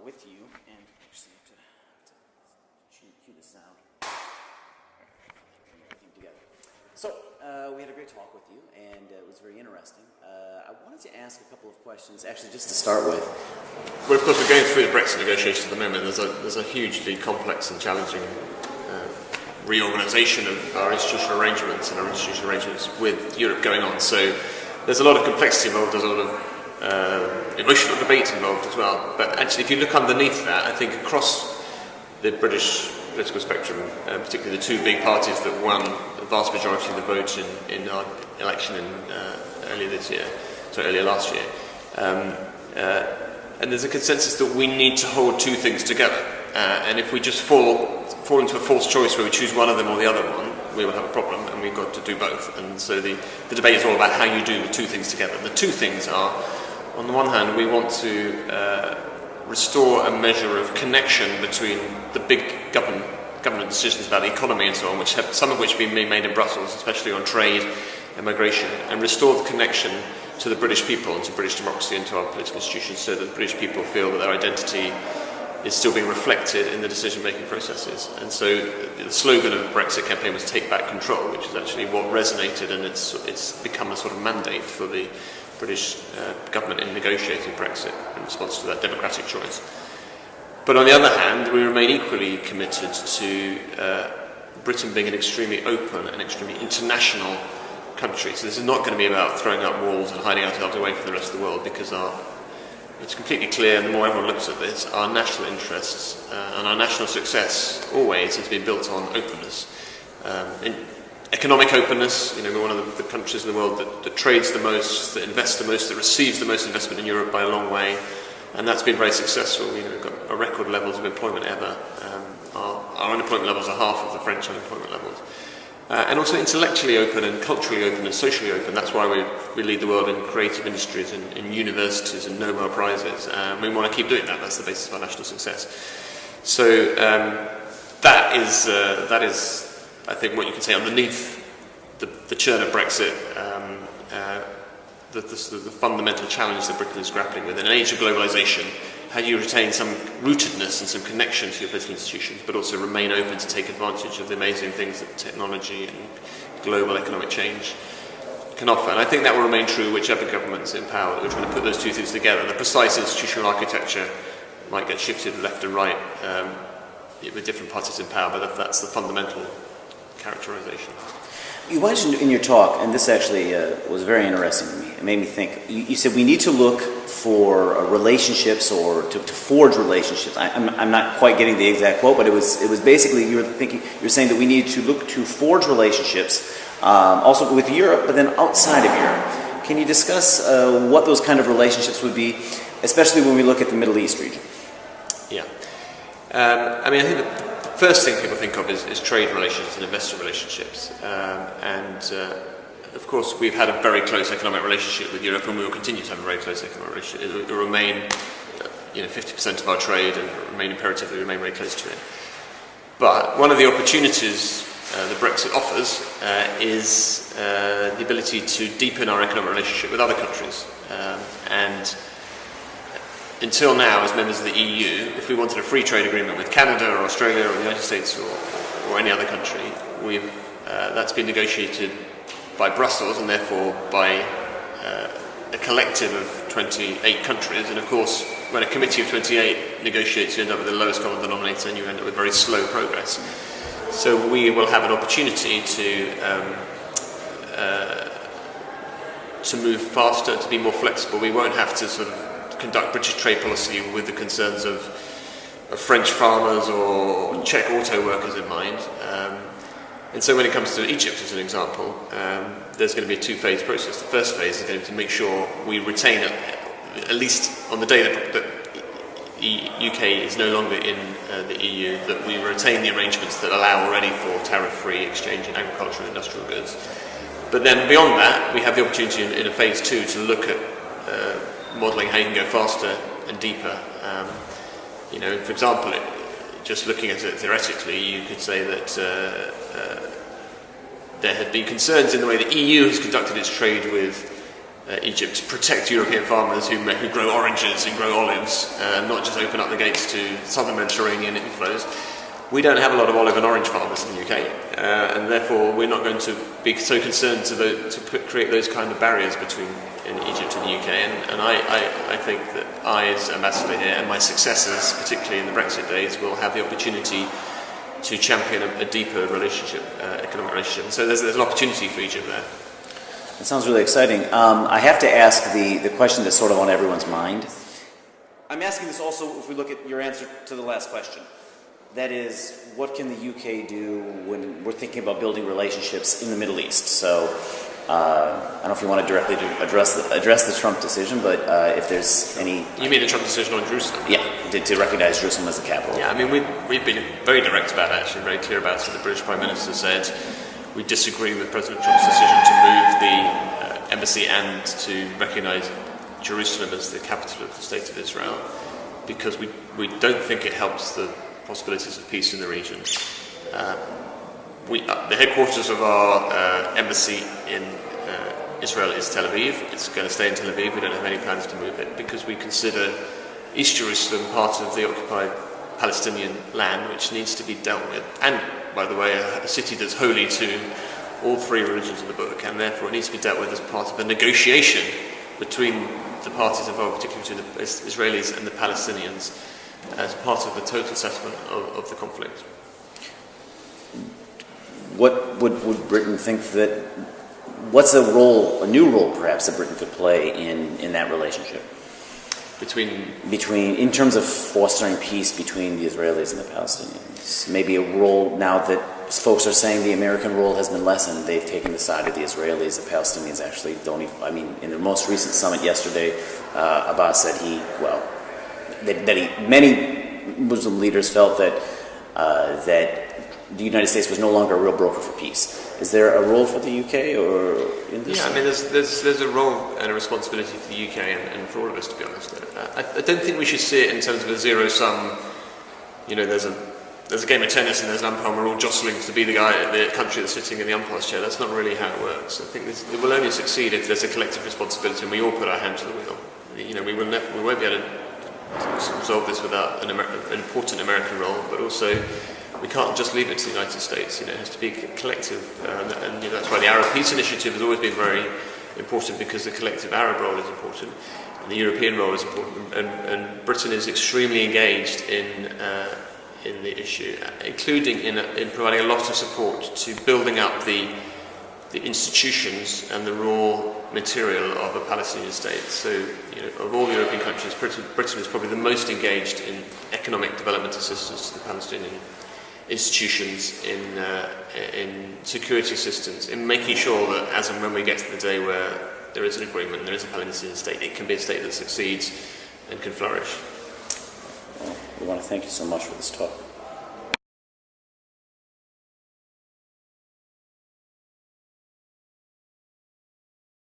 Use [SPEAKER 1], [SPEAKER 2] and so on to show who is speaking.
[SPEAKER 1] with you, and actually have to cue the sound. Everything together. So we had a great talk with you, and it was very interesting. I wanted to ask a couple of questions, actually, just to start with.
[SPEAKER 2] Well, of course, we're going through the Brexit negotiations at the moment. There's a hugely complex and challenging reorganisation of our institutional arrangements and our institutional arrangements with Europe going on. So there's a lot of complexity involved. There's a lot of emotional debate involved as well. But actually, if you look underneath that, I think across the British political spectrum, particularly the two big parties that won the vast majority of the vote in our election earlier last year, and there's a consensus that we need to hold two things together. And if we just fall into a false choice where we choose one of them or the other one, we will have a problem, and we've got to do both. And so the debate is all about how you do the two things together. And the two things are, on the one hand, we want to restore a measure of connection between the big government decisions about the economy and so on, some of which have been made in Brussels, especially on trade and migration, and restore the connection to the British people and to British democracy and to our political institutions, so that the British people feel that their identity is still being reflected in the decision-making processes. And so the slogan of the Brexit campaign was "Take Back Control," which is actually what resonated, and it's become a sort of mandate for the British government in negotiating Brexit in response to that democratic choice. But on the other hand, we remain equally committed to Britain being an extremely open and extremely international country. So this is not going to be about throwing up walls and hiding ourselves away from the rest of the world, because it's completely clear, and the more everyone looks at this, our national interests and our national success always has been built on openness. In economic openness, we're one of the countries in the world that trades the most, that invests the most, that receives the most investment in Europe by a long way, and that's been very successful. We've got a record levels of employment ever. Our unemployment levels are half of the French unemployment levels. And also intellectually open and culturally open and socially open. That's why we lead the world in creative industries and in universities and Nobel Prizes. We want to keep doing that. That's the basis of our national success. So that is, I think, what you can say underneath the churn of Brexit, the fundamental challenge that Britain is grappling with. In an age of globalisation, how do you retain some rootedness and some connection to your political institutions, but also remain open to take advantage of the amazing things that technology and global economic change can offer? And I think that will remain true whichever government's in power. We're trying to put those two things together. The precise institutional architecture might get shifted left and right with different parties in power, but that's the fundamental characterization.
[SPEAKER 1] You mentioned in your talk, and this actually was very interesting to me. It made me think. You said we need to look for relationships, or to forge relationships. I'm not quite getting the exact quote, but it was basically you were saying that we need to look to forge relationships, also with Europe, but then outside of Europe. Can you discuss what those kind of relationships would be, especially when we look at the Middle East region?
[SPEAKER 2] Yeah, I think the first thing people think of is trade relations and investor relationships, of course we've had a very close economic relationship with Europe, and we will continue to have a very close economic relationship. It will remain 50% of our trade, and remain imperatively remain very close to it. But one of the opportunities that Brexit offers is the ability to deepen our economic relationship with other countries, and until now, as members of the EU, if we wanted a free trade agreement with Canada or Australia or the United States or any other country, that's been negotiated by Brussels, and therefore by a collective of 28 countries. And of course, when a committee of 28 negotiates, you end up with the lowest common denominator, and you end up with very slow progress. So we will have an opportunity to move faster, to be more flexible. We won't have to sort of conduct British trade policy with the concerns of French farmers or Czech auto workers in mind. And so when it comes to Egypt, as an example, there's going to be a two-phase process. The first phase is going to make sure we retain, at least on the day that the UK is no longer in the EU, that we retain the arrangements that allow already for tariff-free exchange in agricultural and industrial goods. But then beyond that, we have the opportunity in a phase two to look at modelling how you can go faster and deeper. For example, just looking at it theoretically, you could say that there have been concerns in the way the EU has conducted its trade with Egypt to protect European farmers who grow oranges and grow olives, not just open up the gates to southern Mediterranean inflows. We don't have a lot of olive and orange farmers in the UK, and therefore we're not going to be so concerned to create those kind of barriers between in Egypt and the UK. And I think that I, as ambassador here, and my successors, particularly in the Brexit days, will have the opportunity to champion a deeper relationship, economic relationship. So there's an opportunity for Egypt there.
[SPEAKER 1] That sounds really exciting. I have to ask the question that's sort of on everyone's mind. I'm asking this also if we look at your answer to the last question. That is, what can the UK do when we're thinking about building relationships in the Middle East? So, I don't know if you want to directly address the Trump decision, but if there's any...
[SPEAKER 2] You mean the Trump decision on Jerusalem?
[SPEAKER 1] Yeah, to recognize Jerusalem as the capital.
[SPEAKER 2] Yeah, I mean, we've been very direct about it, actually, very clear about it. The British Prime Minister said we disagree with President Trump's decision to move the embassy and to recognise Jerusalem as the capital of the State of Israel, because we don't think it helps the possibilities of peace in the region. The headquarters of our embassy in Israel is Tel Aviv. It's going to stay in Tel Aviv. We don't have any plans to move it because we consider East Jerusalem part of the occupied Palestinian land, which needs to be dealt with. And, by the way, a city that's holy to all three religions of the book, and therefore it needs to be dealt with as part of a negotiation between the parties involved, particularly between the Israelis and the Palestinians, as part of the total settlement of the conflict.
[SPEAKER 1] What would Britain think that... What's a new role perhaps that Britain could play in that relationship? In terms of fostering peace between the Israelis and the Palestinians. Maybe a role now that folks are saying the American role has been lessened. They've taken the side of the Israelis. The Palestinians actually don't even... I mean, in the most recent summit yesterday, Abbas said many Muslim leaders felt that the United States was no longer a real broker for peace. Is there a role for the UK or in this?
[SPEAKER 2] Yeah, I mean, there's a role and a responsibility for the UK and for all of us, to be honest. I don't think we should see it in terms of a zero-sum. You know, there's a game of tennis and there's an umpire and we're all jostling to be the country that's sitting in the umpire's chair. That's not really how it works. I think it will only succeed if there's a collective responsibility and we all put our hand to the wheel. You know, we won't be able to resolve this without an important American role, but also we can't just leave it to the United States. You know, it has to be collective, and you know, that's why the Arab Peace Initiative has always been very important, because the collective Arab role is important, and the European role is important, and Britain is extremely engaged in the issue, including in providing a lot of support to building up the institutions and the raw material of a Palestinian state. So, you know, of all the European countries, Britain is probably the most engaged in economic development assistance to the Palestinian institutions, in security assistance, in making sure that as and when we get to the day where there is an agreement, there is a Palestinian state, it can be a state that succeeds and can flourish.
[SPEAKER 1] Well, we want to thank you so much for this talk.